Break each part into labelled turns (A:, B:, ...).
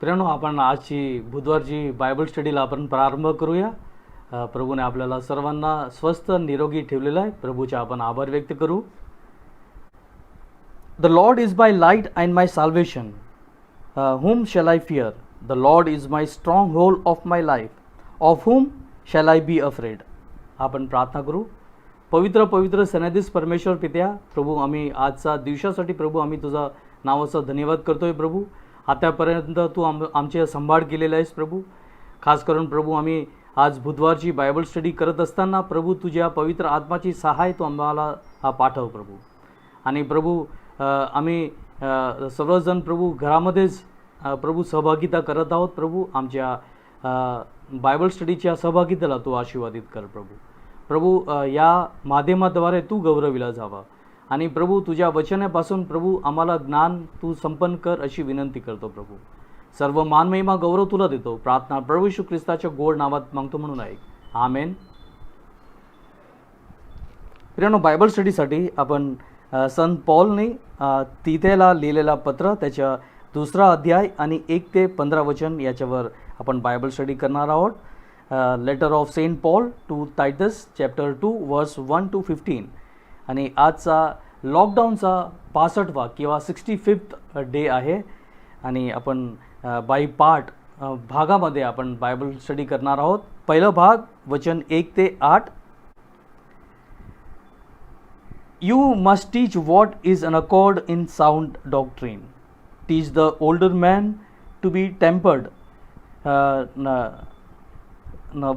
A: प्रियानो, आपण आजची बुधवारची बायबल स्टडीला आपण प्रारंभ करूया. प्रभूने आपल्याला सर्वांना स्वस्थ निरोगी ठेवलेलं आहे. प्रभूचे आपण आभार व्यक्त करू. The Lord is my light and my salvation, whom shall I fear? The Lord is my stronghold of my life, of whom shall I be afraid? आपण प्रार्थना करू. पवित्र पवित्र सन्निधीस परमेश्वर पित्या, प्रभू आम्ही आजचा दिवसासाठी प्रभू आम्ही तुझा नावाचा धन्यवाद करतोय. प्रभू आतापर्यंत तू आमचे सांभाळ केलेला आहेस. प्रभू खास करून प्रभू आम्ही आज बुधवारची बायबल स्टडी करत असताना प्रभू तुझ्या पवित्र आत्माची सहाय तू आम्हाला पाठव प्रभू. आणि प्रभू आम्ही सर्वजण प्रभू घरामध्येच प्रभू सहभागिता करत आहोत. प्रभू आमच्या बायबल स्टडीच्या सहभागितेला तू आशीर्वादित कर प्रभू. प्रभू या माध्यमाद्वारे तू गौरविला जावा आणि प्रभू तुझ्या वचनापासून प्रभू आम्हाला ज्ञान तू संपन्न कर अशी विनंती करतो प्रभू. सर्व मानमहिमा गौरव तुला देतो. प्रार्थना प्रभू येशू ख्रिस्ताच्या गोड नावात मागतो म्हणून ऐक. आमेन. प्रियानो, बायबल स्टडीसाठी आपण संत पॉलने तिथेला लिहिलेला पत्र त्याच्या 2रा अध्याय आणि 1 ते 15 वचन याच्यावर आपण बायबल स्टडी करणार आहोत. Letter of Saint Paul to Titus chapter 2 verse 1 to 15. आणि आजचा लॉकडाऊनचा 65वा किंवा 65th डे आहे आणि आपण बाय पार्ट भागामध्ये आपण बायबल स्टडी करणार आहोत. पहिला भाग वचन 1 ते 8. You must teach what is an accord in sound doctrine. Teach the older man to be tempered,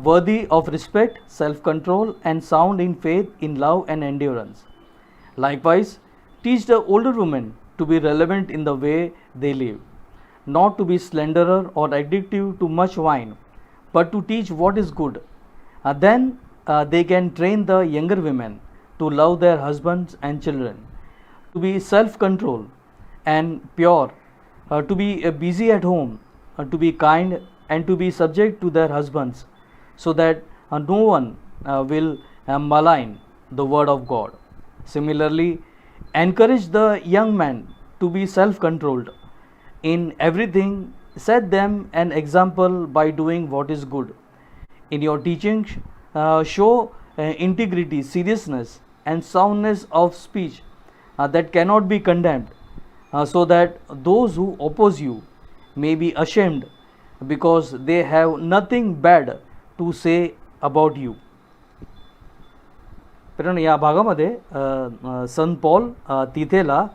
A: worthy of respect, self-control, and sound in faith, in love and endurance. Likewise, teach the older women to be relevant in the way they live, not to be slanderer or addictive to much wine, but to teach what is good. Then they can train the younger women to love their husbands and children, to be self-controlled and pure, to be busy at home, to be kind, and to be subject to their husbands, so that no one will malign the word of God. Similarly, encourage the young men to be self-controlled in everything. Set them an example by doing what is good. In your teaching, show integrity, seriousness, and soundness of speech that cannot be condemned, so that those who oppose you may be ashamed, because they have nothing bad to say about you. पण या भागामध्ये संत Paul तिथेला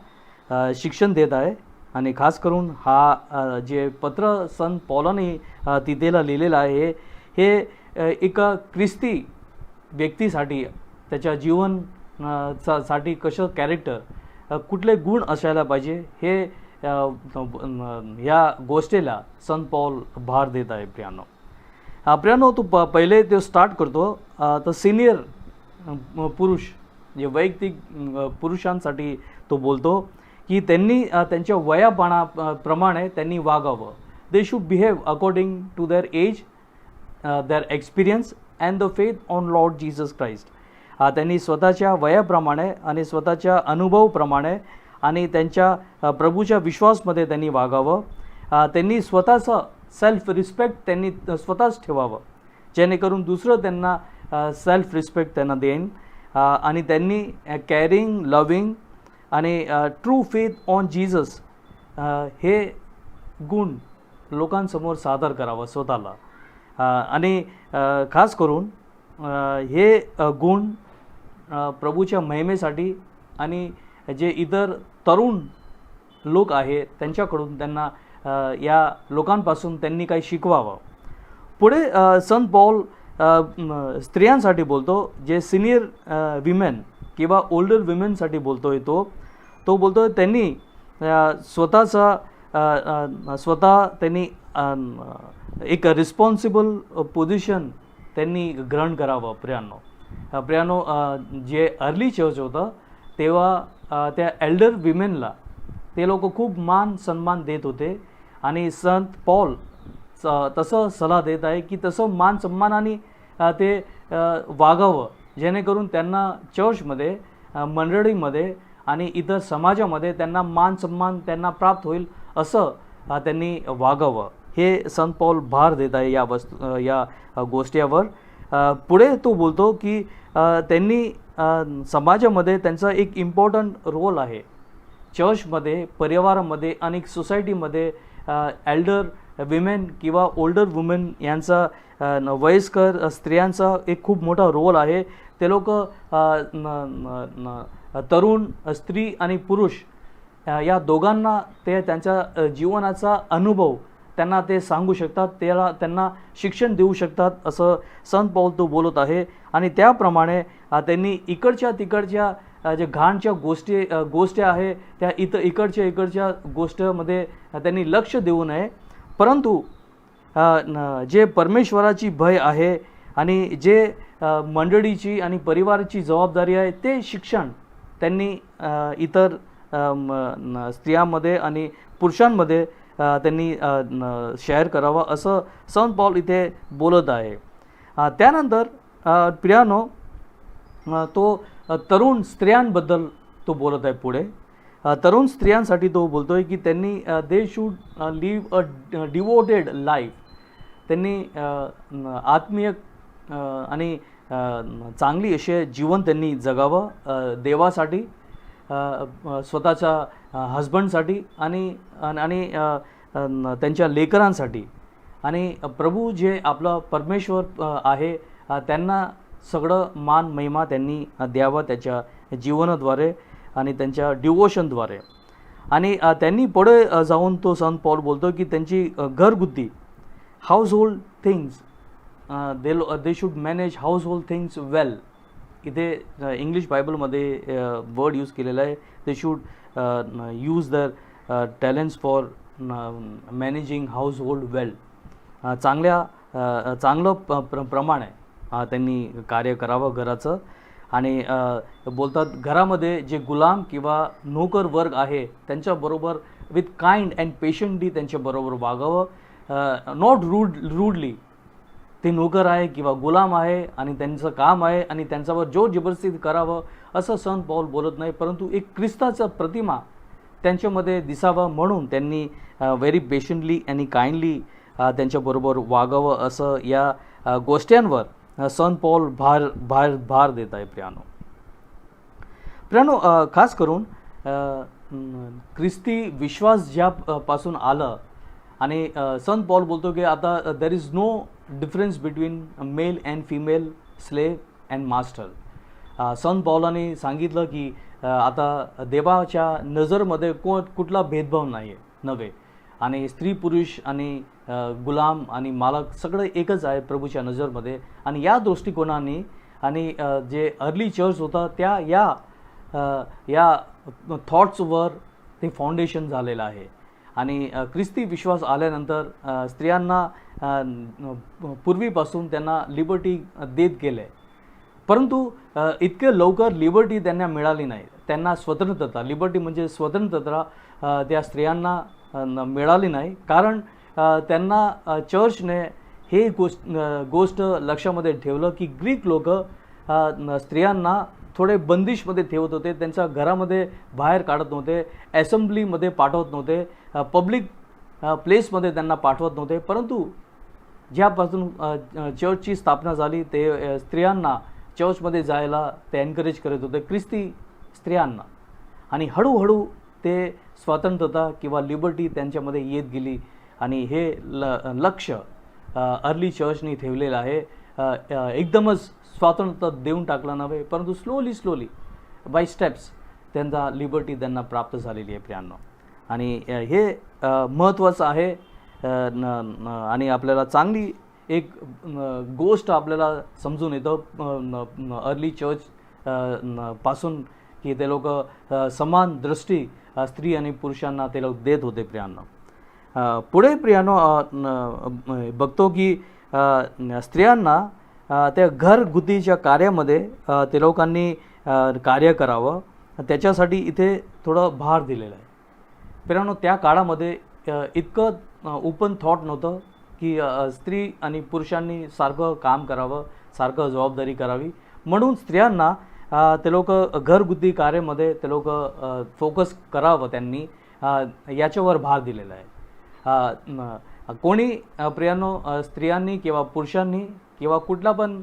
A: शिक्षण देत आहे आणि खास करून हा जे पत्र संत पॉलने तिथेला लिहिलेलं आहे हे एका ख्रिस्ती व्यक्तीसाठी त्याच्या जीवन साठी कसं कॅरेक्टर कुठले गुण असायला पाहिजे हे या गोष्टीला संत पॉल भार देत आहे. प्रियानो तू पहिले ते स्टार्ट करतो तर सिनियर पुरुष जे वैयक्तिक पुरुषांसाठी तो बोलतो की त्यांनी त्यांच्या वयाप्रमाणे त्यांनी वागावं. They should behave according to their age, their experience and the faith on Lord Jesus Christ. त्यांनी स्वतःच्या वयाप्रमाणे आणि स्वतःच्या अनुभवाप्रमाणे आणि त्यांच्या प्रभूच्या विश्वासमध्ये त्यांनी वागावं. त्यांनी स्वतःचं सेल्फ रिस्पेक्ट त्यांनी स्वतःच ठेवावं जेणेकरून दुसरं त्यांना सेल्फ रिस्पेक्ट त्यांना देईन. आणि त्यांनी कॅरिंग, लविंग आणि ट्रू फेथ ऑन जीसस हे गुण लोकांसमोर सादर करावं स्वतःला. आणि खास करून हे गुण प्रभूच्या महिमेसाठी आणि जे इतर तरुण लोक आहे त्यांच्याकडून त्यांना या लोकांपासून त्यांनी काही शिकवावं. पुढे संत पॉल स्त्रियांसाठी बोलतो, जे सिनियर विमेन किंवा ओल्डर विमेनसाठी बोलतोय. तो बोलतो त्यांनी स्वतः त्यांनी एक रिस्पॉन्सिबल पोझिशन त्यांनी ग्रहण करावं. प्रियानो जे अर्ली चर्च होतं तेव्हा त्या एल्डर विमेनला ते लोक खूप मान सन्मान देत होते आणि संत पॉल तसं सल्ला देत आहे की तसं मान सन्मानाने ते वागावं जेणेकरून त्यांना चर्चमध्ये, मंडळीमध्ये आणि इतर समाजामध्ये त्यांना मान सन्मान त्यांना प्राप्त होईल असं त्यांनी वागावं. हे संत पौल भार देत आहे या गोष्टीवर. पुढे तो बोलतो की त्यांनी समाजामध्ये त्यांचा एक इम्पॉर्टंट रोल आहे. चर्चमध्ये, परिवारामध्ये, अनेक सोसायटीमध्ये एल्डर विमेन किंवा ओल्डर वुमेन यांचा वयस्कर स्त्रियांचा एक खूप मोठा रोल आहे. ते लोक तरुण स्त्री आणि पुरुष या दोघांना ते त्यांच्या जीवनाचा अनुभव त्यांना ते सांगू शकतात, त्यांना शिक्षण देऊ शकतात, असं संत पौल तो बोलत आहे. आणि त्याप्रमाणे त्यांनी इकडच्या तिकडच्या जे घाणच्या गोष्टी आहे त्या इकडच्या गोष्टीमध्ये त्यांनी लक्ष देऊ नये, परंतु जे परमेश्वराची भय आहे आणि जे मंडळीची आणि परिवाराची जबाबदारी आहे ते शिक्षण त्यांनी इतर स्त्रियांमध्ये आणि पुरुषांमध्ये त्यांनी शेअर करावा, असं संत पौल इथे बोलत आहे. त्यानंतर प्रियानो तो तरुण स्त्रियांबद्दल तो बोलत आहे. पुढे तरुण स्त्रियांसाठी तो बोलतो आहे की त्यांनी they should live a devoted life. त्यांनी आत्मीय आणि चांगली असे जीवन त्यांनी जगावं देवासाठी, स्वतःच्या हजबंडसाठी आणि त्यांच्या लेकरांसाठी. आणि प्रभू जे आपला परमेश्वर आहे त्यांना सगळं मान महिमा त्यांनी द्यावा त्याच्या जीवनाद्वारे आणि त्यांच्या डिवोशनद्वारे. आणि त्यांनी पुढे जाऊन तो संत पौल बोलतो की त्यांची घरगुती household things they should manage household things well. इथे इंग्लिश बायबलमध्ये वर्ड यूज केलेला आहे, they should use their talents for managing household well. चांगलं प्रमाणे त्यांनी कार्य करावं घराचं. आणि बोलतात घरामध्ये जे गुलाम किंवा नोकर वर्ग आहे त्यांच्याबरोबर विथ काइंड अँड पेशंटली त्यांच्याबरोबर वागावं, नॉट रूडली. ते नोकर आहे किंवा गुलाम आहे आणि त्यांचं काम आहे आणि त्यांच्यावर जोर जबरदस्ती करावं असं संत पौल बोलत नाही, परंतु एक ख्रिस्ताचा प्रतिमा त्यांच्यामध्ये दिसावा म्हणून त्यांनी व्हेरी पेशंटली आणि काइंडली त्यांच्याबरोबर वागावं, असं या गोष्टींवर संत पौल भार देत आहे. प्रियानो खास करून ख्रिस्ती विश्वास ज्यापासून आलं आणि संत पौल बोलतो की आता there is no difference between male and female, slave and master. संत पौलाने सांगितलं की आता देवाच्या नजरमध्ये कुठला भेदभाव नव्हे आणि स्त्री पुरुष आणि गुलाम आणि मालक सगळं एकच आहे प्रभूच्या नजरमध्ये. आणि या दृष्टिकोनाने आणि जे अर्ली चर्च होता त्या या थॉट्सवर ते फाउंडेशन झालेलं आहे. आणि ख्रिस्ती विश्वास आल्यानंतर स्त्रियांना पूर्वीपासून त्यांना लिबर्टी देत गेले, परंतु इतके लवकर लिबर्टी त्यांना मिळाली नाही. त्यांना स्वतंत्रता, लिबर्टी म्हणजे स्वतंत्रता त्या स्त्रियांना मिळाली नाही, कारण त्यांना चर्चने हे गोष्ट लक्षामध्ये ठेवलं की ग्रीक लोक स्त्रियांना थोडे बंदिशमध्ये ठेवत होते, त्यांच्या घरामध्ये बाहेर काढत नव्हते, असेंब्लीमध्ये पाठवत नव्हते, पब्लिक प्लेसमध्ये त्यांना पाठवत नव्हते. परंतु ज्यापासून चर्चची स्थापना झाली ते स्त्रियांना चर्चमध्ये जायला ते एनकरेज करत होते, ख्रिस्ती स्त्रियांना. आणि हळूहळू ते स्वतंत्रता किंवा लिबर्टी त्यांच्यामध्ये येत गेली. आणि हे लक्ष अर्ली चर्चनी ठेवलेलं आहे. एकदमच स्वातंत्र्य देऊन टाकलं नव्हे, परंतु स्लोली बाय स्टेप्स त्यांचा लिबर्टी त्यांना प्राप्त झालेली आहे प्रियांनो. आणि हे महत्त्वाचं आहे. आणि आपल्याला चांगली एक गोष्ट आपल्याला समजून येतं अर्ली चर्च पासून की ते लोक समान दृष्टी स्त्री आणि पुरुषांना ते लोक देत होते प्रियांनो. पुढे प्रियांनो बघतो की स्त्रियांना त्या घरगुतीच्या कार्यामध्ये ते लोकांनी कार्य करावं, त्याच्यासाठी इथे थोडं भार दिलेलं आहे प्रियांनो. त्या काळामध्ये इतकं ओपन थॉट नव्हतं की स्त्री आणि पुरुषांनी सारखं काम करावं, सारखं जबाबदारी करावी, म्हणून स्त्रियांना ते लोक घरगुती कार्यामध्ये ते लोक फोकस करावं, त्यांनी याच्यावर भार दिलेला आहे. कोणी प्रियांनो स्त्रियांनी किंवा पुरुषांनी किंवा कुठला पण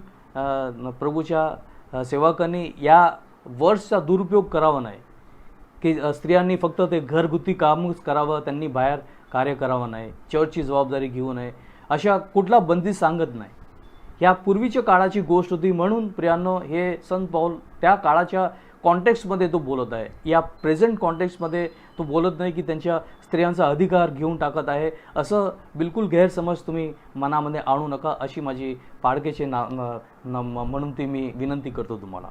A: प्रभूच्या सेवकांनी या वर्ड्सचा दुरुपयोग करावा नाही की स्त्रियांनी फक्त ते घरगुती कामच करावं, त्यांनी बाहेर कार्य करावं नाही, चर्चची जबाबदारी घेऊ नये, अशा कुठला बंदी सांगत नाही. ह्या पूर्वीच्या काळाची गोष्ट होती, म्हणून प्रियांनो हे संत पौल त्या काळाच्या कॉन्टेक्स्टमध्ये तो बोलत आहे. या प्रेझेंट कॉन्टेक्स्टमध्ये तो बोलत नाही की त्यांच्या स्त्रियांचा अधिकार घेऊन टाकत आहे. असं बिलकुल गैरसमज तुम्ही मनामध्ये आणू नका, अशी माझी पाडकेचे म्हणून ती मी विनंती करतो तुम्हाला.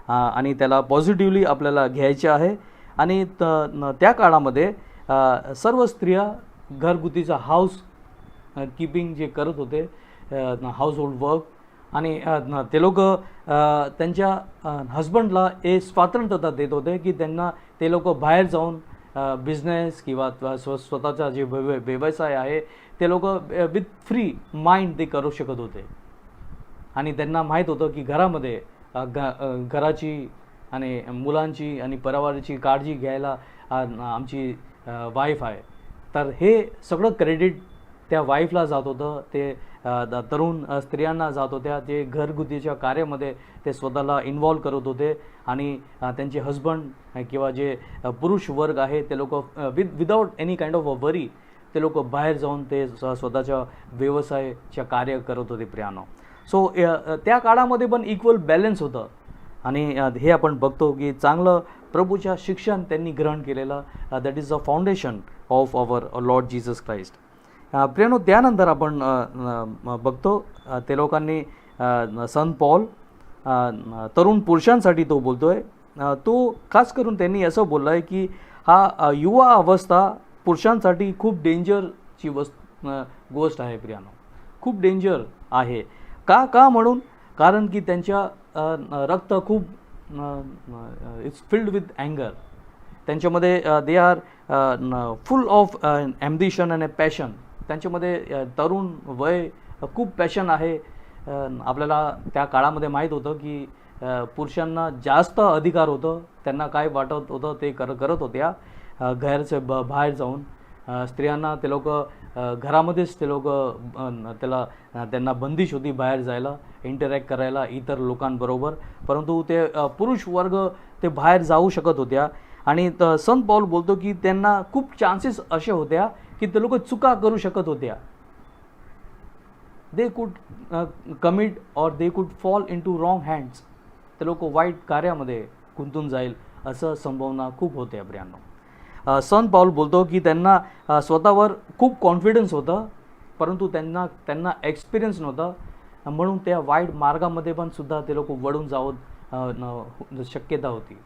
A: आणि त्याला पॉझिटिव्हली आपल्याला घ्यायचे आहे. आणि त्या काळामध्ये सर्व स्त्रिया घरगुतीचा हाऊस कीपिंग जे करत होते, हाऊस होल्ड वर्क, आणि ते लोक त्यांच्या हजबंडला हे स्वातंत्र्यता देत होते की त्यांना ते लोक बाहेर जाऊन बिझनेस किंवा स्वतःचा जे व्यवसाय आहे ते लोक विथ फ्री माइंड ते करू शकत होते. आणि त्यांना माहीत होतं की घरामध्ये घराची आणि मुलांची आणि परिवाराची काळजी घ्यायला आमची वाईफ आहे. तर हे सगळं क्रेडिट त्या वाईफला जात होतं, ते तरुण स्त्रियांना जात होत्या. ते घरगुतीच्या कार्यामध्ये ते स्वतःला इन्व्हॉल्व करत होते. आणि त्यांचे हजबंड किंवा जे पुरुष वर्ग आहे ते लोक विदाउट एनी काइंड ऑफ अ वरी ते लोक बाहेर जाऊन ते स्वतःच्या व्यवसायाच्या कार्य करत होते प्रियानो. सो त्या काळामध्ये पण इक्वल बॅलन्स होतं. आणि हे आपण बघतो की चांगलं प्रभूच्या शिक्षण त्यांनी ग्रहण केलेलं, that is the foundation of our Lord Jesus Christ. प्रियानो त्यानंतर आपण बघतो ते लोकांनी संत पॉल तरुण पुरुषांसाठी तो बोलतो आहे. तो खास करून त्यांनी असं बोललं आहे की हा युवा अवस्था पुरुषांसाठी खूप डेंजरची गोष्ट आहे प्रियानो, खूप डेंजर आहे. का म्हणून? कारण की त्यांच्या रक्त खूप इट्स फिल्ड विथ अँगर. त्यांच्यामध्ये they are full of ambition and passion. त्यांच्यामध्ये तरुण वय खूप पॅशन आहे. आपल्याला त्या काळामध्ये माहीत होतं की पुरुषांना जास्त अधिकार होतं, त्यांना काय वाटत होतं ते करत होत्या. घरचे बाहेर जाऊन स्त्रियांना ते लोक घरामध्येच ते लोक त्यांना बंदिश होती बाहेर जायला, इंटरॅक्ट करायला इतर लोकांबरोबर. परंतु ते पुरुष वर्ग ते बाहेर जाऊ शकत होत्या. आणि संत पौल बोलतो की त्यांना खूप चान्सेस असे होत्या की ते लोक चुका करू शकत होत्या. They could commit or they could fall into wrong hands. ते लोक वाईट कार्यामध्ये गुंतून जाईल असं संभावना खूप होत्या प्रियांनो. संत पौल बोलतो की त्यांना स्वतःवर खूप कॉन्फिडन्स होतं, परंतु त्यांना एक्सपिरियन्स नव्हता, म्हणून त्या वाईट मार्गामध्ये पण सुद्धा ते लोक वळून शक्यता होती,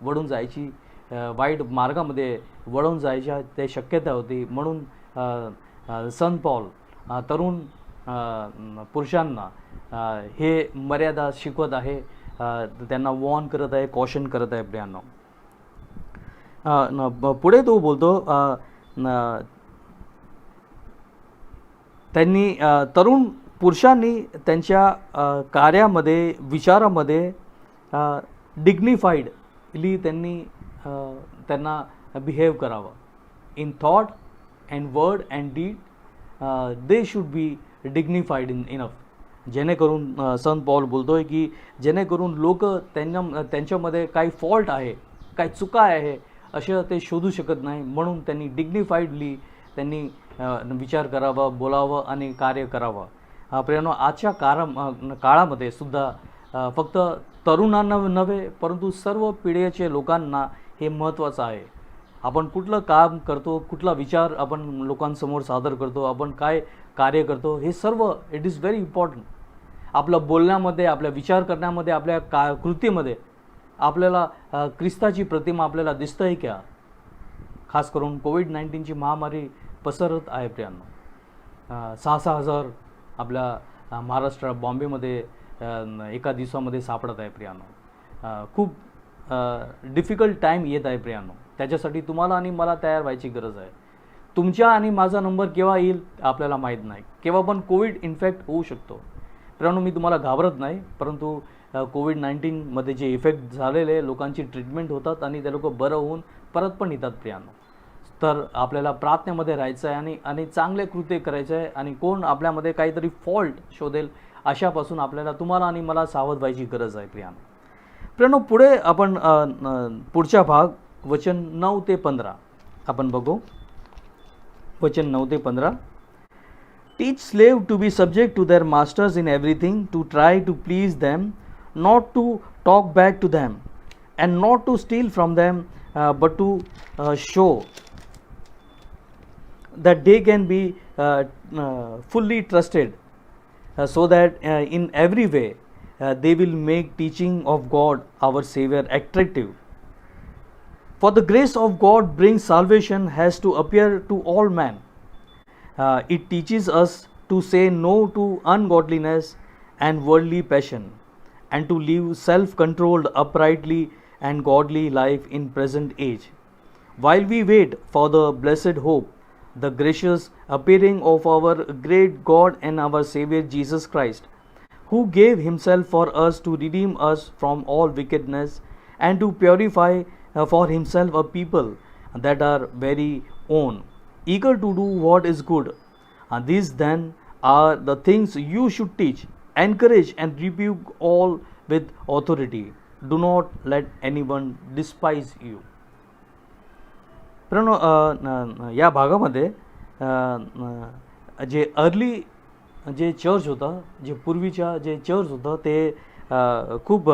A: वळून जायची, वाईट मार्गामध्ये वळून जायच्या ते शक्यता होती. म्हणून संत पौल तरुण पुरुषांना हे मर्यादा शिकवत आहे, त्यांना वॉर्न करत आहे, कॉशन करत आहे प्रियांनो. पुढे तो बोलतो त्यांनी तरुण पुरुषांनी त्यांच्या कार्यामध्ये विचारामध्ये डिग्निफाईडली त्यांना बिहेव करावं. In thought and word and deed they should be dignified enough. जेणेकरून संत पौल बोलतोय की जेणेकरून लोक त्यांच्यामध्ये काही फॉल्ट आहे, काही चुका आहे असं ते शोधू शकत नाही. म्हणून त्यांनी डिग्निफाईडली त्यांनी विचार करावा, बोलावं आणि कार्य करावं. प्रियांनो आजच्या काळामध्ये सुद्धा फक्त तरुणांना नव्हे परंतु सर्व पिढीचे लोकांना हे महत्त्वाचं आहे. आपण कुठलं काम करतो, कुठला विचार आपण लोकांसमोर सादर करतो, आपण काय कार्य करतो, हे serve it is very important. आपलं बोलण्यामध्ये, आपल्या विचार करण्यामध्ये, आपल्या कृतीमध्ये आपल्याला ख्रिस्ताची प्रतिमा आपल्याला दिसतं आहे का? खास करून कोविड-19ची महामारी पसरत आहे प्रियांनो. 6,000 आपल्या महाराष्ट्र बॉम्बेमध्ये एका दिवसामध्ये सापडत आहे प्रियांनो. खूप डिफिकल्ट टाईम येत आहे प्रियांनो. त्याच्यासाठी तुम्हाला आणि मला तयार व्हायची गरज आहे. तुमच्या आणि माझा नंबर केव्हा येईल आपल्याला माहीत नाही, केव्हा पण कोविड इन्फेक्ट होऊ शकतो प्रियांनो. मी तुम्हाला घाबरत नाही, परंतु कोविड-19मध्ये जे इफेक्ट झालेले लोकांची ट्रीटमेंट होतात आणि ते लोक बरं होऊन परत पण येतात प्रियांनो. तर आपल्याला प्रार्थनेमध्ये राहायचं आहे आणि चांगले कृत्य करायचं आहे. आणि कोण आपल्यामध्ये काहीतरी फॉल्ट शोधेल अशापासून आपल्याला, तुम्हाला आणि मला सावध व्हायची गरज आहे प्रियानो. पुढे आपण पुढचा भाग वचन 9 ते 15 आपण बघू. वचन 9 ते 15. Teach slave to be subject to their masters in everything, to try to please them, not to talk back to them, and not to steal from them, but to show that they can be fully trusted, so that in every way they will make teaching of God our Savior attractive. For the grace of God brings salvation has to appear to all men. It teaches us to say no to ungodliness and worldly passion, and to live self-controlled, uprightly and godly life in present age, while we wait for the blessed hope, the gracious appearing of our great God and our Savior Jesus Christ, who gave himself for us to redeem us from all wickedness, and to purify for himself a people that are very own, eager to do what is good. And these then are the things you should teach, encourage and rebuke all with authority. Do not let anyone despise you. पण या भागामध्ये जे early जे church होतं, जे पूर्वीच्या जे church होतं ते खूप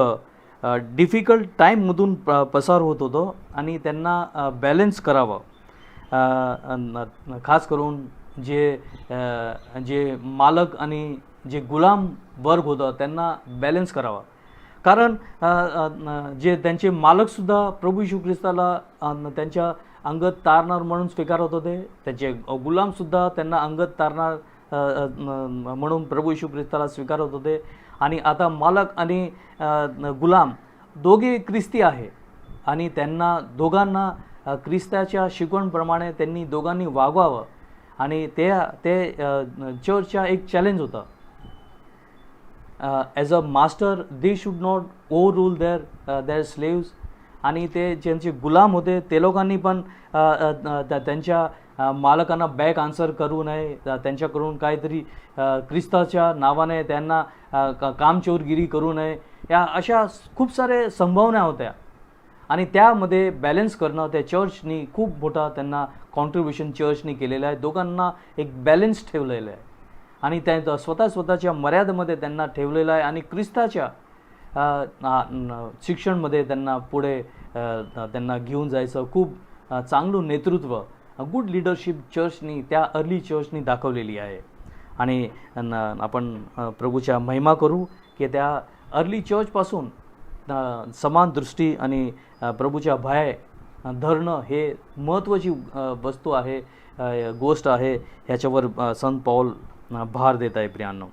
A: डिफिकल्ट टाईममधून पसार होत होतं आणि त्यांना बॅलन्स करावं. खास करून जे मालक आणि जे गुलाम वर्ग होतं त्यांना बॅलन्स करावा. कारण जे त्यांचे मालकसुद्धा प्रभू येशू ख्रिस्ताला त्यांच्या अंगत तारणार म्हणून स्वीकारत होते, त्यांचे गुलामसुद्धा त्यांना अंगत तारणार म्हणून प्रभू येशू ख्रिस्ताला स्वीकारत होते. आणि आता मालक आणि गुलाम दोघे ख्रिस्ती आहे आणि त्यांना दोघांना ख्रिस्ताच्या शिकवणप्रमाणे त्यांनी दोघांनी वागवावं. आणि ते चर्चचा एक चॅलेंज होता. As a master they should not over rule their slaves. आणि ते ज्यांचे गुलाम होते ते लोकांनी पण त्यांच्या मालकांना बॅक आन्सर करू नये, त्यांच्याकडून काहीतरी ख्रिस्ताच्या नावाने त्यांना कामचोरगिरी करू नये. या अशा खूप सारे संभावना होत्या आणि त्यामध्ये बॅलन्स करणं त्या चर्चनी खूप मोठा त्यांना कॉन्ट्रीब्युशन चर्चनी केलेलं आहे. दोघांना एक बॅलन्स ठेवलेलं आहे आणि त्या स्वतःच्या मर्यादेमध्ये त्यांना ठेवलेलं आहे आणि ख्रिस्ताच्या शिक्षणमध्ये त्यांना पुढे त्यांना घेऊन जायचं खूप चांगलं नेतृत्व, गुड लिडरशिप चर्चनी त्या अर्ली चर्चनी दाखवलेली आहे. आणि आपण प्रभूच्या महिमा करू की त्या अर्ली चर्चपासून समान दृष्टी आणि प्रभूच्या भय धरणं हे महत्त्वाची वस्तू आहे, गोष्ट आहे. ह्याच्यावर संत पौल भार देत आहे प्रियांनो.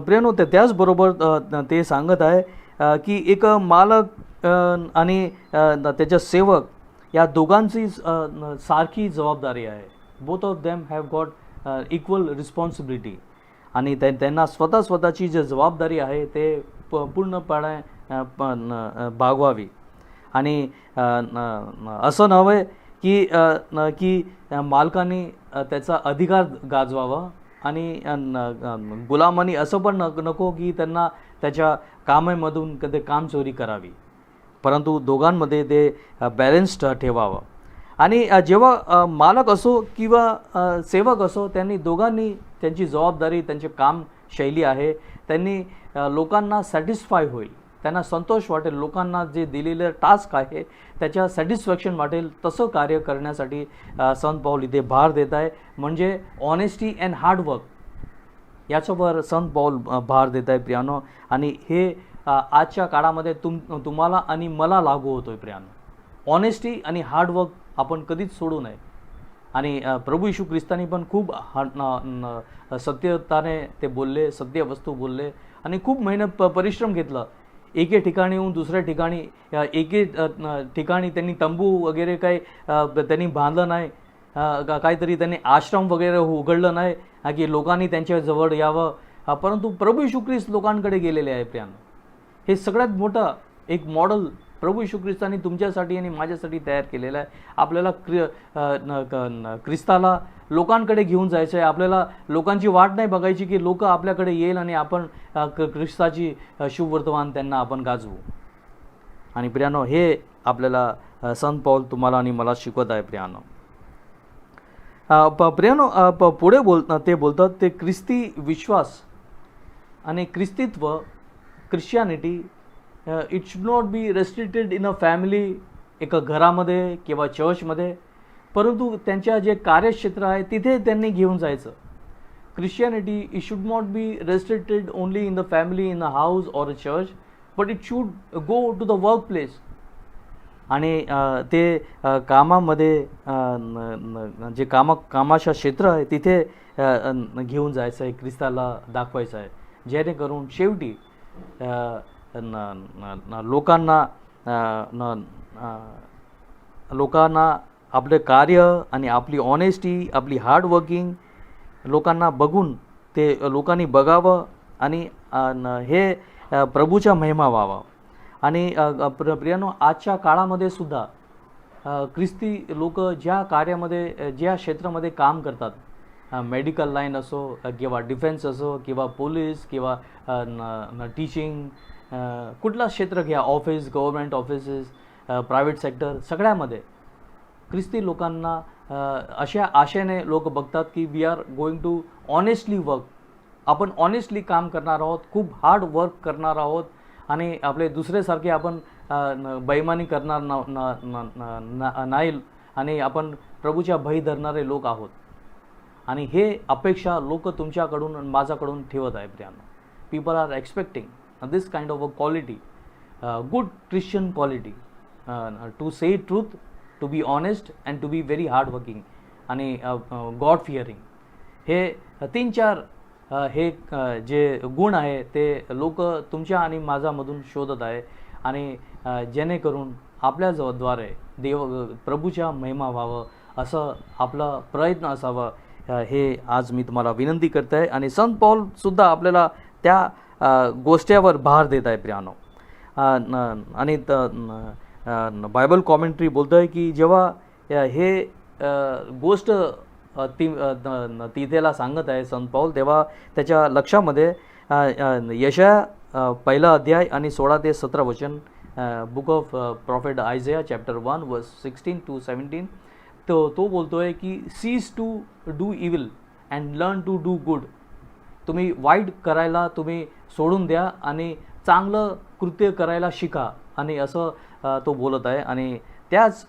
A: प्रियांनो त्याचबरोबर ते सांगत आहे की एक मालक आणि त्याचा सेवक या दोघांची सारखी जबाबदारी आहे. Both of them have got equal responsibility. आणि त्यांना स्वतःची जी जबाबदारी आहे ते पूर्णपणे भागवावी. आणि असं नव्हे की मालकाने त्याचा अधिकार गाजवावा आणि गुलामांनी असं पण नको की त्यांना त्याच्या कामामधून कधी कामचोरी करावी, परंतु दोघांमध्ये ते बॅलन्स्ड ठेवावं. आणि जेव्हा मालक असो किंवा सेवक असो त्यांनी दोघांनी त्यांची जबाबदारी, त्यांची कामशैली आहे, त्यांनी लोकांना सॅटिस्फाय होईल, त्यांना संतोष वाटेल, लोकांना जे दिलेलं टास्क आहे त्याच्या सॅटिस्फॅक्शन वाटेल तसं कार्य करण्यासाठी संत पौल इथे भार देत आहे. म्हणजे ऑनेस्टी अँड हार्डवर्क याच्यावर संत पौल भार देत आहे प्रियानो. आणि हे आजच्या काळामध्ये तुम्हाला आणि मला लागू होतोय प्रियानो. ऑनेस्टी आणि हार्डवर्क आपण कधीच सोडू नये. आणि प्रभू येशू ख्रिस्तानी पण खूप सत्यताने ते बोलले, सत्य वस्तू बोलले आणि खूप मेहनत परिश्रम घेतलं. एके ठिकाणीहून दुसऱ्या ठिकाणी, एके ठिकाणी त्यांनी तंबू वगैरे काही त्यांनी बांधलं नाही, काहीतरी त्यांनी आश्रम वगैरे उघडलं नाही की लोकांनी त्यांच्या जवळ यावं, परंतु प्रभू येशू ख्रिस्त लोकांकडे गेलेले आहे प्रियानो. हे सगळ्यात मोठं एक मॉडेल प्रभू येशू ख्रिस्ताने तुमच्यासाठी आणि माझ्यासाठी तयार केलेला आहे. आपल्याला ख्रिस्ताला लोकांकडे घेऊन जायचं आहे. आपल्याला लोकांची वाट नाही बघायची की लोक आपल्याकडे येईल आणि आपण ख्रिस्ताची शुभवर्तमान त्यांना आपण गाजवू. आणि प्रियानो, हे आपल्याला संत पौल तुम्हाला आणि मला शिकवत आहे प्रियानो. प्रियानो, पुढे ते बोलतात ते ख्रिस्ती विश्वास आणि ख्रिस्तीत्व, Christianity, it should not be restricted in a family, एका घरामध्ये किंवा चर्चमध्ये, परंतु त्यांच्या जे कार्यक्षेत्र आहे तिथे त्यांनी घेऊन जायचं. Christianity it should not be restricted only in the family, in a house or a church, but it should go to the work place. आणि ते कामामध्ये जे कामाच्या क्षेत्र आहे तिथे घेऊन जायचं आहे, ख्रिस्ताला दाखवायचं आहे, जेणेकरून शेवटी लोकांना आपले कार्य आणि आपली ऑनेस्टी, आपली हार्डवर्किंग लोकांना बघून ते लोकांनी बघावं आणि हे प्रभूच्या महिमा व्हावा. आणि प्रियानो, आजच्या काळामध्ये सुद्धा ख्रिस्ती लोक ज्या कार्यामध्ये, ज्या क्षेत्रामध्ये काम करतात, मेडिकल लाईन असो किंवा डिफेन्स असो किंवा पोलीस किंवा टीचिंग, कुठला क्षेत्र घ्या, office, government offices, private sector, सगळ्यामध्ये ख्रिस्ती लोकांना अशा आशेने लोक बघतात की we are going to honestly work. आपण ऑनेस्टली काम करणार आहोत, खूप हार्ड वर्क करणार आहोत आणि आपले दुसऱ्यासारखे आपण बेईमानी करणार नाही आणि आपण प्रभूच्या भय धरणारे लोक आहोत. आणि हे अपेक्षा लोक तुमच्याकडून आणि माझ्याकडून ठेवत आहे प्रियानो. People are expecting this kind of a quality, good Christian quality, to say truth, to be honest and to be very hard working आणि गॉड फिअरिंग. हे 3-4 हे जे गुण आहे ते लोक तुमच्या आणि माझ्यामधून शोधत आहे. आणि जेणेकरून आपल्याद्वारे प्रभूच्या महिमा व्हावं असं आपला प्रयत्न असावा, हे आज मी तुम्हाला विनंती करत आहे. आणि संत पौलसुद्धा आपल्याला त्या गोष्टीवर भार देत आहे प्रियानो. आणि बायबल कॉमेंट्री बोलतं आहे की जेव्हा हे गोष्ट तिथेला सांगत आहे संत पौल, तेव्हा त्याच्या लक्षामध्ये यशाया 1 अध्याय आणि 16 ते 17 वचन, book of prophet Isaiah chapter 1 verse 16 to 17, तो बोलतो आहे की cease to do evil and learn to do good. तुम्ही वाईट करायला तुम्ही सोडून द्या आणि चांगलं कृत्य करायला शिका. आणि असं तो बोलत आहे. आणि त्याच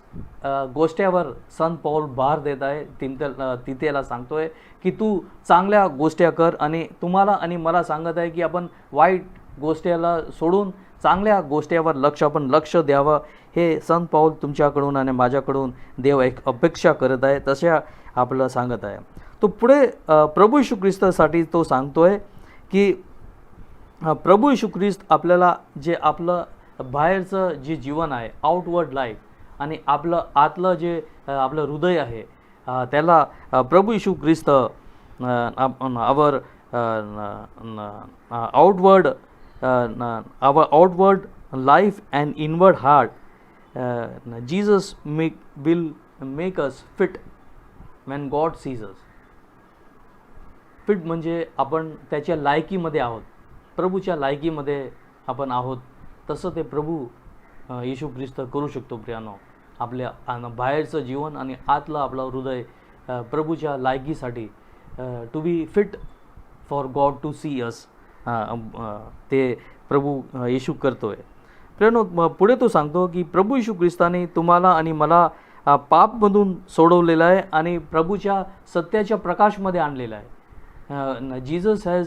A: गोष्टीवर संत पौल भार देत आहे. तिथेला सांगतोय की तू चांगल्या गोष्टी कर. आणि तुम्हाला आणि मला सांगत आहे की आपण वाईट गोष्टीला सोडून चांगल्या गोष्टीवर लक्ष द्यावं. हे संत पौल तुमच्याकडून आणि माझ्याकडून देव एक अपेक्षा करत आहे, तशा आपल्याला सांगत आहे. तो पुढे प्रभू येशू ख्रिस्तासाठी तो सांगतोय की प्रभू येशू ख्रिस्त आपल्याला जे आपलं बाहेरचं जे जीवन आहे, आउटवर्ड लाईफ, आणि आपलं आतलं जे आपलं हृदय आहे, त्याला प्रभू येशू ख्रिस्त our outward life and inward heart, Jesus will make us fit when God sees us. Fit म्हणजे आपण त्याच्या लायकीमध्ये आहोत, प्रभूच्या लायकीमध्ये आपण आहोत. तसं ते प्रभू येशू ख्रिस्त करू शकतो प्रियानो. आपल्या बाहेरचं जीवन आणि आतलं आपलं हृदय प्रभूच्या लायकीसाठी, to be fit for God to see us, ते प्रभू येशू करतोय प्रियानो. पुढे तो सांगतो की प्रभू येशू ख्रिस्ताने तुम्हाला आणि मला पापमधून सोडवलेलं आहे आणि प्रभूच्या सत्याच्या प्रकाशमध्ये आणलेलं आहे. Jesus has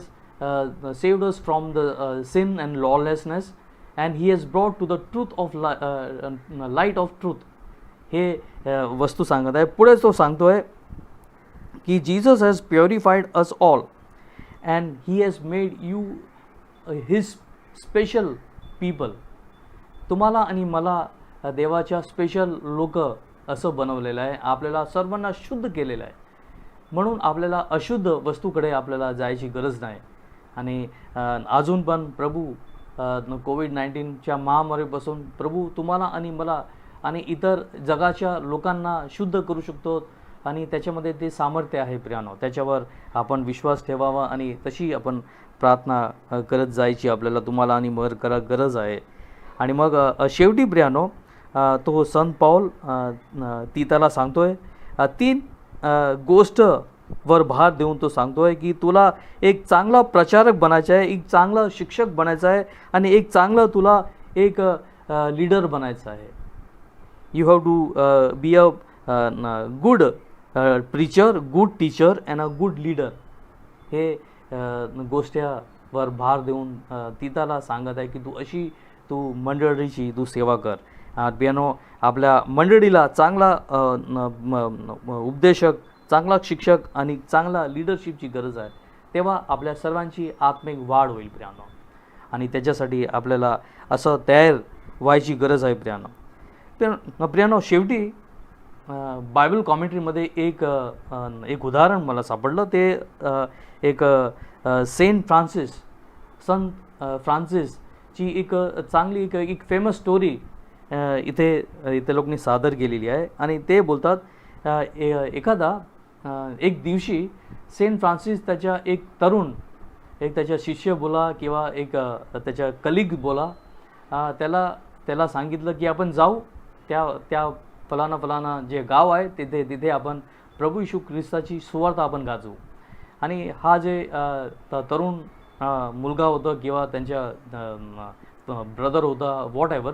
A: saved us from the sin and lawlessness and he has brought to the truth of light of truth. हे वस्तू सांगत आहे. पुढे तो सांगतोय की Jesus has purified us all and he has made you his special people. तुम्हाला आणि मला देवाच्या स्पेशल लोक असं बनवलेलं आहे. आपल्याला सर्वांना शुद्ध केलेलं आहे. म्हणून आपल्याला अशुद्ध वस्तूकडे आपल्याला जायची गरज नाही. आणि अजून पण प्रभू कोविड-19च्या महामारीपासून प्रभू तुम्हाला आणि मला आणि इतर जगाच्या लोकांना शुद्ध करू शकतो आणि त्याच्यामध्ये ते सामर्थ्य आहे प्रियानो. त्याच्यावर आपण विश्वास ठेवावा आणि तशी आपण प्रार्थना करत जायची आपल्याला तुम्हाला आणि गरज आहे. आणि मग शेवटी प्रियानो तो संत पौल तीताला सांगतोय 3 गोष्ट वर भार देऊन तो सांगतोय की तुला एक चांगला प्रचारक बनायचा आहे, एक चांगला शिक्षक बनायचा आहे आणि एक चांगला तुला एक लीडर बनायचं आहे. You have to be a good preacher, good teacher and a good leader. हे गोष्टीवर भार देऊन तीताला सांगत आहे की तू मंडळीची तू सेवा कर. प्रियानो, आपल्या मंडळीला चांगला उपदेशक, चांगला शिक्षक आणि चांगला लीडरशिपची गरज आहे. तेव्हा आपल्या सर्वांची आत्मिक वाढ होईल प्रियानो. आणि त्याच्यासाठी आपल्याला असं तयार व्हायची गरज आहे प्रियानो. प्रियानो, शेवटी बायबल कॉमेंट्रीमध्ये एक उदाहरण मला सापडलं. ते एक संत फ्रान्सिसची एक चांगली एक फेमस स्टोरी इथे लोकांनी सादर केलेली आहे. आणि ते बोलतात एक दिवशी सेंट फ्रान्सिस त्याच्या एक त्याच्या शिष्य बोला किंवा एक त्याच्या कलिग बोला त्याला सांगितलं की आपण जाऊ त्या फलाना जे गाव आहे तिथे आपण प्रभू येशू ख्रिस्ताची सुवार्ता आपण गाजवू. आणि हा जे तरुण मुलगा होता किंवा त्यांच्या ब्रदर होता वॉट एव्हर,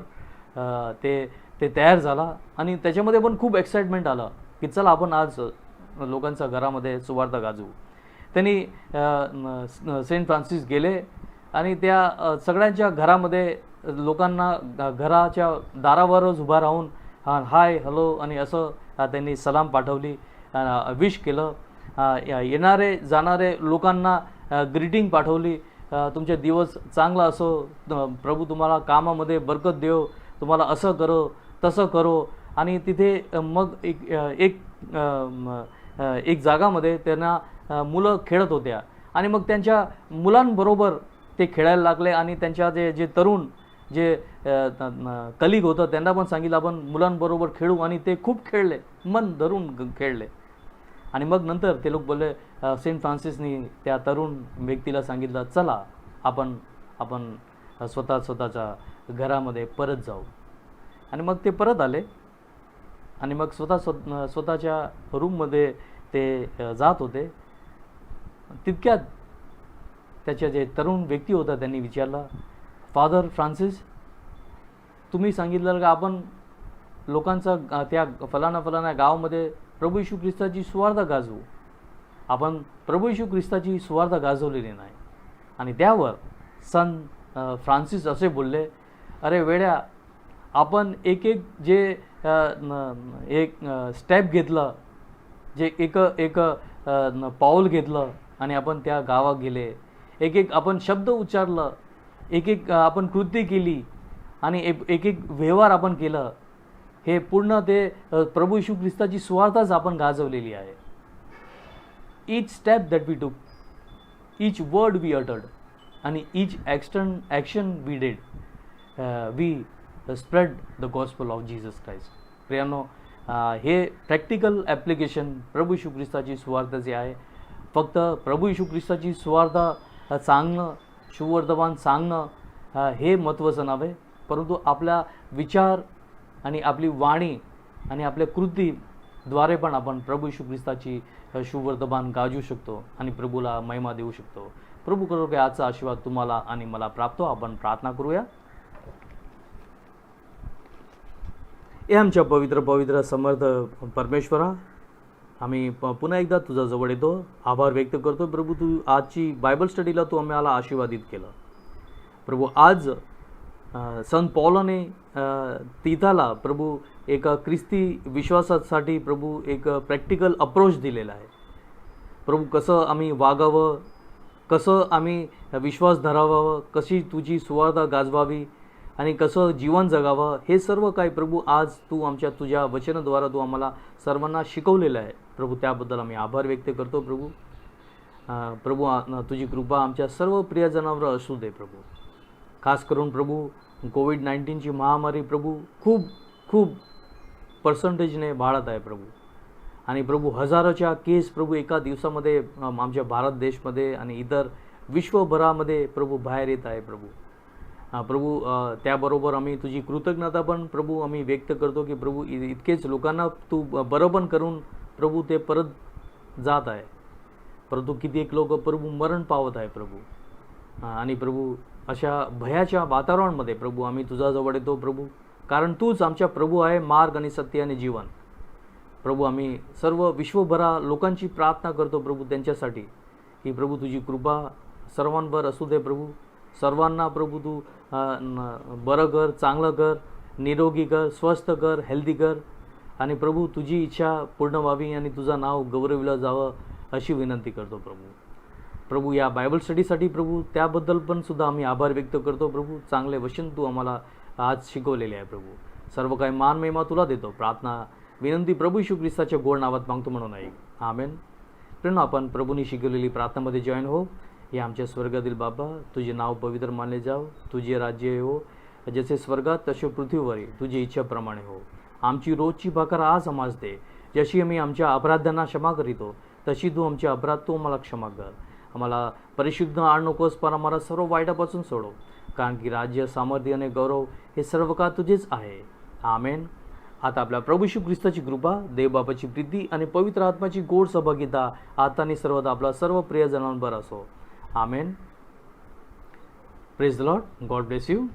A: ते तयार झाला आणि त्याच्यामध्ये पण खूप एक्साइटमेंट आलं की चला आपण आज लोकांच्या घरामध्ये सुवार्ता गाजवू. त्यांनी सेंट फ्रान्सिस गेले आणि त्या सगळ्यांच्या घरामध्ये लोकांना घराच्या दारावरच उभा राहून हाय हॅलो आणि असं त्यांनी सलाम पाठवली, विश केलं. येणारे जाणारे लोकांना ग्रीटिंग पाठवली, तुमचे दिवस चांगला असो, प्रभू तुम्हाला कामामध्ये बरकत देव, तुम्हाला असं करो तसं करो. आणि तिथे मग एक जागामध्ये त्यांना मुलं खेळत होत्या आणि मग त्यांच्या मुलांबरोबर ते खेळायला लागले. आणि त्यांच्या जे तरुण जे कलिग होतं त्यांना पण सांगितलं आपण मुलांबरोबर खेळू. आणि ते खूप खेळले, मन धरून खेळले. आणि मग नंतर ते लोक बोलले, सेंट फ्रान्सिसनी त्या तरुण व्यक्तीला सांगितलं चला आपण स्वतःच्या घरामध्ये परत जाऊ. आणि मग ते परत आले आणि मग स्वतःच्या रूममध्ये ते जात होते. तितक्यात त्याच्या जे तरुण व्यक्ती होता त्यांनी विचारलं, फादर फ्रान्सिस, तुम्ही सांगितलं का आपण लोकांचा त्या फलाना गावामध्ये प्रभू येशू ख्रिस्ताची सुवार्ता गाजवू. आपण प्रभू येशू ख्रिस्ताची सुवार्ता गाजवलेली नाही. आणि त्यावर संत फ्रान्सिस असे बोलले, अरे वेड्या, आपण एक स्टेप घेतलं, जे एक पाऊल घेतलं आणि आपण त्या गावात गेले, एक आपण शब्द उच्चारलं, एक आपण कृती केली आणि एक व्यवहार आपण केलं. हे पूर्ण ते प्रभू येशू ख्रिस्ताची सुवार्ताच आपण गाजवलेली आहे. Each step that we took, each word we uttered आणि each action we did, we spread the gospel of Jesus Christ. प्रियानो, हे प्रॅक्टिकल ॲप्लिकेशन प्रभू येशू ख्रिस्ताची सुवार्ता जे आहे, फक्त प्रभू येशू ख्रिस्ताची सुवार्ता सांगणं, सुवर्तमान सांगणं हे महत्त्वाचं नव्हे, परंतु आपला विचार आणि आपली वाणी आणि आपल्या कृतीद्वारे पण आपण प्रभू येशू ख्रिस्ताची सुवर्तमान गाजवू शकतो आणि प्रभूला महिमा देऊ शकतो. प्रभू करो की आजचा आशीर्वाद तुम्हाला आणि मला प्राप्त हो. आपण प्रार्थना करूया. हे आमच्या पवित्र समर्थ परमेश्वरा, आम्ही पुन्हा एकदा तुझ्या जवळ येतो, आभार व्यक्त करतो. प्रभू, तू आजची बायबल स्टडीला तू आम्हाला आशीर्वादित केलं. प्रभू, आज संत पौलाने तीताला प्रभू एका ख्रिस्ती विश्वासासाठी प्रभू एक प्रॅक्टिकल अप्रोच दिलेला आहे. प्रभू, कसं आम्ही वागावं, कसं आम्ही विश्वास धरावावं, कशी तुझी सुवार्ता गाजवावी आणि कसं जीवन जगावं, हे सर्व काही प्रभू आज तू तुझ्या वचनाद्वारा तू आम्हाला सर्वांना शिकवलेलं आहे. प्रभू, त्याबद्दल आम्ही आभार व्यक्त करतो. प्रभू, तुझी कृपा आमच्या सर्व प्रियजनांवर असू दे. प्रभू, खास करून प्रभू कोविड-19ची महामारी प्रभू खूप खूप पर्सेंटेजने वाढत आहे प्रभू. आणि प्रभू हजारोच्या केस प्रभू एका दिवसामध्ये आमच्या भारत देशमध्ये आणि इतर विश्वभरामध्ये प्रभू बाहेर येत आहे प्रभू. प्रभू त्याबरोबर आम्ही तुझी कृतज्ञता पण प्रभू आम्ही व्यक्त करतो की प्रभू इतकेच लोकांना तू बरं पण करून प्रभू ते परत जात आहे, परंतु कित्येक लोक प्रभू मरण पावत आहे प्रभू. आणि प्रभू अशा भयाच्या वातावरणामध्ये प्रभू आम्ही तुझ्याजवळ येतो प्रभू, कारण तूच आमच्या प्रभू आहे, मार्ग आणि सत्य आणि जीवन. प्रभू आम्ही सर्व विश्वभरा लोकांची प्रार्थना करतो प्रभू त्यांच्यासाठी की प्रभू तुझी कृपा सर्वांवर असू दे प्रभू. सर्वांना प्रभू तू बरं कर, चांगलं कर, निरोगी कर, स्वस्थ कर, हेल्दी कर. आणि प्रभू तुझी इच्छा पूर्ण व्हावी आणि तुझं नाव गौरविलं जावं अशी विनंती करतो प्रभू. प्रभू या बायबल स्टडीसाठी प्रभू त्याबद्दल पण सुद्धा आम्ही आभार व्यक्त करतो प्रभू. चांगले वचन तू आम्हाला आज शिकवलेले आहे प्रभू. सर्व काही मान महिमा तुला देतो. प्रार्थना विनंती प्रभू येशू ख्रिस्ताच्या गोड नावात मागतो म्हणून ऐक, आमेन. प्रेम आपण प्रभूंनी शिकवलेली प्रार्थनामध्ये जॉईन हो. या आमच्या स्वर्गातील बाबा, तुझे नाव पवित्र मानले जाव, तुझे राज्य हो, जसे स्वर्गात तसे पृथ्वीवरही तुझी इच्छेप्रमाणे हो. आमची रोजची भाकर आज आम्हास दे, जशी आम्ही आमच्या अपराध्यांना क्षमा करीतो तशी तू आमचे अपराध तू आम्हाला क्षमा कर. आम्हाला परिशुद्ध आण नकोस, पण आम्हाला सर्व वाईटापासून सोडव, कारण की राज्य, सामर्थ्य आणि गौरव हे सर्व का तुझेच आहे, आमेन. आता आपल्या प्रभू येशू ख्रिस्ताची कृपा, देवबापाची प्रीती आणि पवित्र आत्म्याची गोड सहभागिता आता आणि सर्वदा आपला सर्व प्रियजनांवर असो, amen. Praise the Lord. God bless you.